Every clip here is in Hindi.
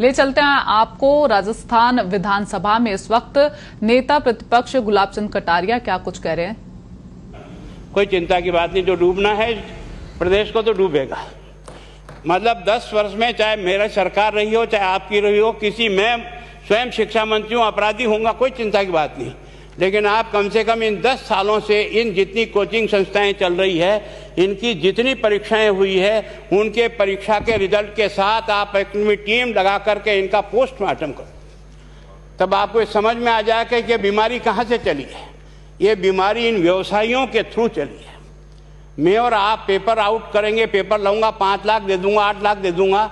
ले चलते हैं आपको राजस्थान विधानसभा में इस वक्त नेता प्रतिपक्ष गुलाब चंद कटारिया क्या कुछ कह रहे हैं। कोई चिंता की बात नहीं, जो डूबना है प्रदेश को तो डूबेगा। मतलब 10 वर्ष में चाहे मेरी सरकार रही हो चाहे आपकी रही हो, किसी मैं स्वयं शिक्षा मंत्री हूँ, अपराधी होऊंगा, कोई चिंता की बात नहीं। लेकिन आप कम से कम इन 10 सालों से इन जितनी कोचिंग संस्थाएं चल रही है, इनकी जितनी परीक्षाएं हुई है, उनके परीक्षा के रिजल्ट के साथ आप अपनी टीम लगा करके इनका पोस्टमार्टम करो, तब आपको समझ में आ जाएगा कि बीमारी कहाँ से चली है। ये बीमारी इन व्यवसायियों के थ्रू चली है। मैं और आप पेपर आउट करेंगे, पेपर लाऊंगा 5 लाख दे दूंगा, 8 लाख दे दूंगा,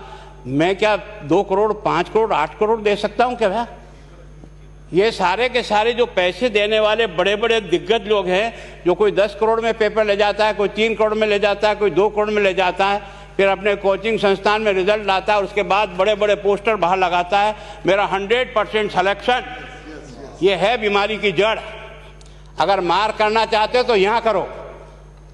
मैं क्या 2 करोड़ 5 करोड़ 8 करोड़ दे सकता हूं क्या? ये सारे के सारे जो पैसे देने वाले बड़े बड़े दिग्गज लोग हैं, जो कोई 10 करोड़ में पेपर ले जाता है, कोई 3 करोड़ में ले जाता है, कोई 2 करोड़ में ले जाता है, फिर अपने कोचिंग संस्थान में रिजल्ट लाता है, उसके बाद बड़े बड़े पोस्टर बाहर लगाता है, मेरा 100% सिलेक्शन। ये है बीमारी की जड़। अगर मार करना चाहते हो तो यहाँ करो,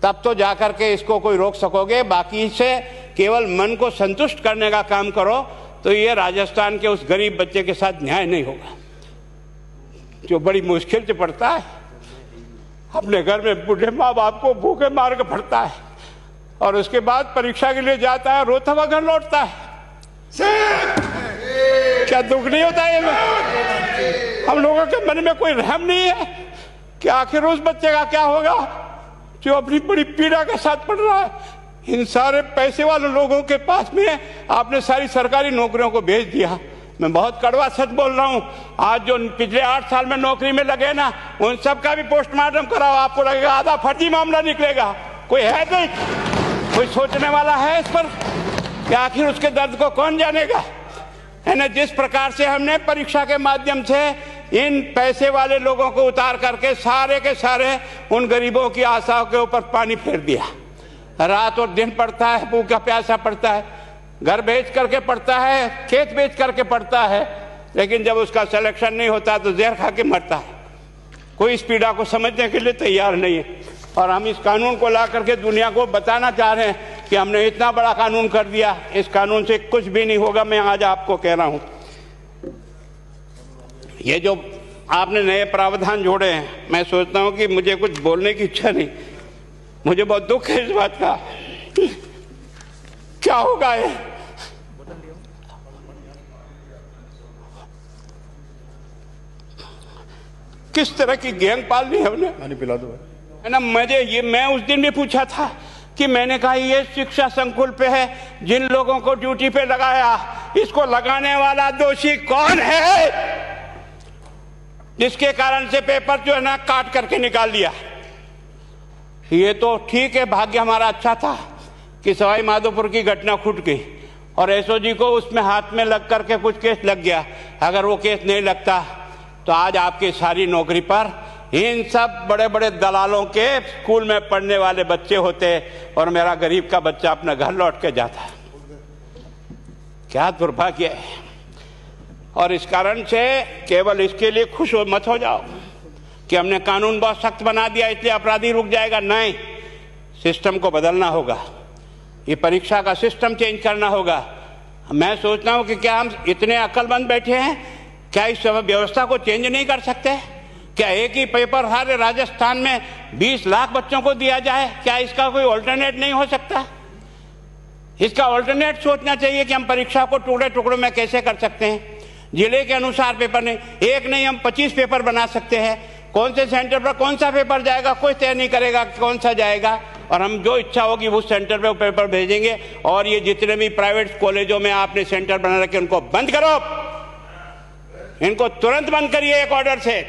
तब तो जाकर के इसको कोई रोक सकोगे। बाकी से केवल मन को संतुष्ट करने का काम करो तो ये राजस्थान के उस गरीब बच्चे के साथ न्याय नहीं होगा, जो बड़ी मुश्किल से पढ़ता है, अपने घर में बूढ़े माँ बाप को भूखे मार के पढ़ता है और उसके बाद परीक्षा के लिए जाता है, रोता हुआ घर लौटता है। क्या दुख नहीं होता है? हम लोगों के मन में कोई रहम नहीं है कि आखिर उस बच्चे का क्या होगा जो अपनी बड़ी पीड़ा के साथ पढ़ रहा है। इन सारे पैसे वाले लोगों के पास में आपने सारी सरकारी नौकरियों को भेज दिया। मैं बहुत कड़वा सच बोल रहा हूं। आज जो पिछले 8 साल में नौकरी में लगे ना, उन सब का भी पोस्टमार्टम कराओ, आपको लगेगा आधा फर्जी मामला निकलेगा। कोई है नहीं, कोई सोचने वाला है इस पर कि आखिर उसके दर्द को कौन जानेगा? है ना। जिस प्रकार से हमने परीक्षा के माध्यम से इन पैसे वाले लोगों को उतार करके सारे के सारे उन गरीबों की आशाओं के ऊपर पानी फेर दिया। रात और दिन पढ़ता है, भूखा प्यासा पढ़ता है, घर बेच करके पढ़ता है, खेत बेच करके पढ़ता है, लेकिन जब उसका सिलेक्शन नहीं होता तो जहर खा के मरता है। कोई इस पीड़ा को समझने के लिए तैयार नहीं है। और हम इस कानून को ला करके दुनिया को बताना चाह रहे हैं कि हमने इतना बड़ा कानून कर दिया, इस कानून से कुछ भी नहीं होगा। मैं आज आपको कह रहा हूं, ये जो आपने नए प्रावधान जोड़े हैं, मैं सोचता हूं कि मुझे कुछ बोलने की इच्छा नहीं, मुझे बहुत दुख है इस बात का। क्या होगा ये? किस तरह की गैंग पालनी है हमने? पानी पिला दो, है ना। मैं उस दिन भी पूछा था कि मैंने कहा ये शिक्षा संकुल पे है, जिन लोगों को ड्यूटी पे लगाया, इसको लगाने वाला दोषी कौन है, जिसके कारण से पेपर जो है ना काट करके निकाल दिया। ये तो ठीक है, भाग्य हमारा अच्छा था कि सवाई माधोपुर की घटना छूट गई और एसओजी को उसमें हाथ में लग करके कुछ केस लग गया। अगर वो केस नहीं लगता तो आज आपकी सारी नौकरी पर इन सब बड़े बड़े दलालों के स्कूल में पढ़ने वाले बच्चे होते और मेरा गरीब का बच्चा अपना घर लौट के जाता। क्या दुर्भाग्य है। और इस कारण से केवल इसके लिए खुश मत हो जाओ कि हमने कानून बहुत सख्त बना दिया इसलिए अपराधी रुक जाएगा। नहीं, सिस्टम को बदलना होगा, ये परीक्षा का सिस्टम चेंज करना होगा। मैं सोचता हूं कि क्या हम इतने अक्लमंद बैठे हैं, क्या इस व्यवस्था को चेंज नहीं कर सकते? क्या एक ही पेपर हर राजस्थान में 20 लाख बच्चों को दिया जाए? क्या इसका कोई ऑल्टरनेट नहीं हो सकता? इसका ऑल्टरनेट सोचना चाहिए कि हम परीक्षा को टुकड़े टुकड़ों में कैसे कर सकते हैं। जिले के अनुसार पेपर नहीं, एक नहीं हम 25 पेपर बना सकते हैं। कौन से सेंटर पर कौन सा पेपर जाएगा कोई तय नहीं करेगा कौन सा जाएगा, और हम जो इच्छा होगी उस सेंटर पे वो पेपर भेजेंगे। और ये जितने भी प्राइवेट कॉलेजों में आपने सेंटर बना रखे उनको बंद करो, इनको तुरंत बंद करिए एक ऑर्डर से।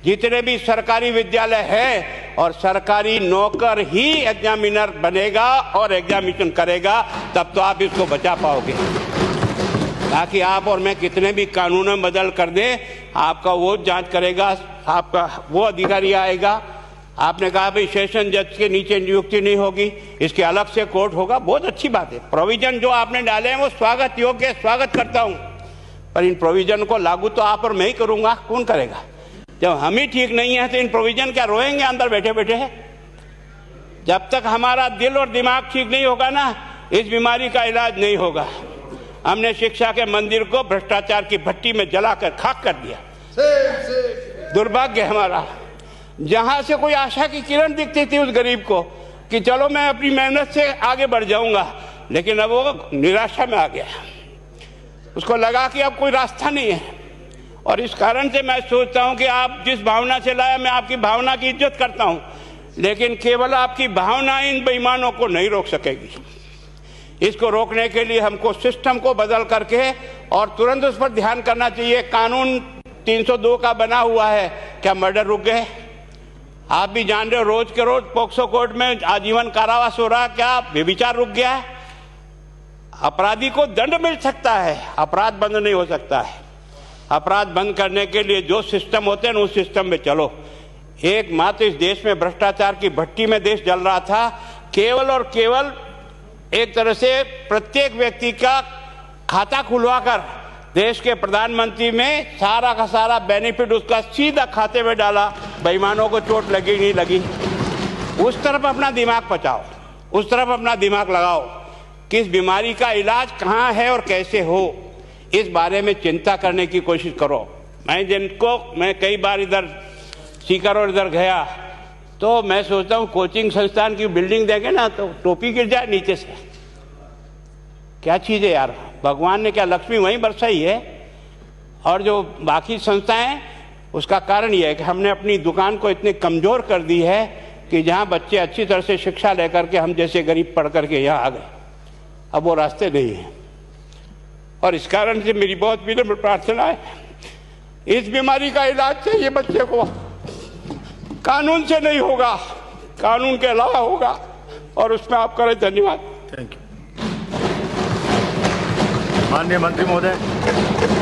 जितने भी सरकारी विद्यालय है और सरकारी नौकर ही एग्जामिनर बनेगा और एग्जामिनेशन करेगा, तब तो आप इसको बचा पाओगे। ताकि आप और मैं कितने भी कानून बदल कर दें, आपका वो जांच करेगा, आपका वो अधिकारी आएगा। आपने कहा भाई सेशन जज के नीचे नियुक्ति नहीं होगी, इसके अलग से कोर्ट होगा, बहुत अच्छी बात है। प्रोविजन जो आपने डाले हैं वो स्वागत योग्य, स्वागत करता हूं, पर इन प्रोविजन को लागू तो आप और मैं ही करूंगा, कौन करेगा? जब हम ही ठीक नहीं है तो इन प्रोविजन क्या रोएंगे अंदर बैठे बैठे? जब तक हमारा दिल और दिमाग ठीक नहीं होगा ना, इस बीमारी का इलाज नहीं होगा। हमने शिक्षा के मंदिर को भ्रष्टाचार की भट्टी में जलाकर खाक कर दिया। दुर्भाग्य हमारा, जहां से कोई आशा की किरण दिखती थी उस गरीब को कि चलो मैं अपनी मेहनत से आगे बढ़ जाऊंगा, लेकिन अब वो निराशा में आ गया। उसको लगा कि अब कोई रास्ता नहीं है। और इस कारण से मैं सोचता हूं कि आप जिस भावना से लाया, मैं आपकी भावना की इज्जत करता हूं, लेकिन केवल आपकी भावना इन बेईमानों को नहीं रोक सकेगी। इसको रोकने के लिए हमको सिस्टम को बदल करके और तुरंत उस पर ध्यान करना चाहिए। कानून 302 का बना हुआ है, क्या मर्डर रुक गए? आप भी जान रहे हो, रोज के रोज पोक्सो कोर्ट में आजीवन कारावास हो रहा, क्या व्यभिचार रुक गया है? अपराधी को दंड मिल सकता है, अपराध बंद नहीं हो सकता है। अपराध बंद करने के लिए जो सिस्टम होते हैं उस सिस्टम में चलो। एकमात्र इस देश में भ्रष्टाचार की भट्टी में देश जल रहा था, केवल और केवल एक तरह से प्रत्येक व्यक्ति का खाता खुलवाकर देश के प्रधानमंत्री में सारा का सारा बेनिफिट उसका सीधा खाते में डाला। बेईमानों को चोट लगी नहीं लगी, उस तरफ अपना दिमाग बचाओ, उस तरफ अपना दिमाग लगाओ। किस बीमारी का इलाज कहाँ है और कैसे हो, इस बारे में चिंता करने की कोशिश करो। मैं कई बार इधर सीकर और इधर गया तो मैं सोचता हूँ कोचिंग संस्थान की बिल्डिंग देंगे ना तो टोपी गिर जाए नीचे से। क्या चीज़ है यार, भगवान ने क्या लक्ष्मी वहीं बरसाई है। और जो बाकी संस्थाएं, उसका कारण यह है कि हमने अपनी दुकान को इतनी कमज़ोर कर दी है कि जहाँ बच्चे अच्छी तरह से शिक्षा लेकर के हम जैसे गरीब पढ़ करके यहाँ आ गए, अब वो रास्ते नहीं हैं। और इस कारण से मेरी बहुत विनम्र प्रार्थना है, इस बीमारी का इलाज चाहिए बच्चे को, कानून से नहीं होगा, कानून के अलावा होगा, और उसमें आप करें। धन्यवाद। Thank you. माननीय मंत्री महोदय।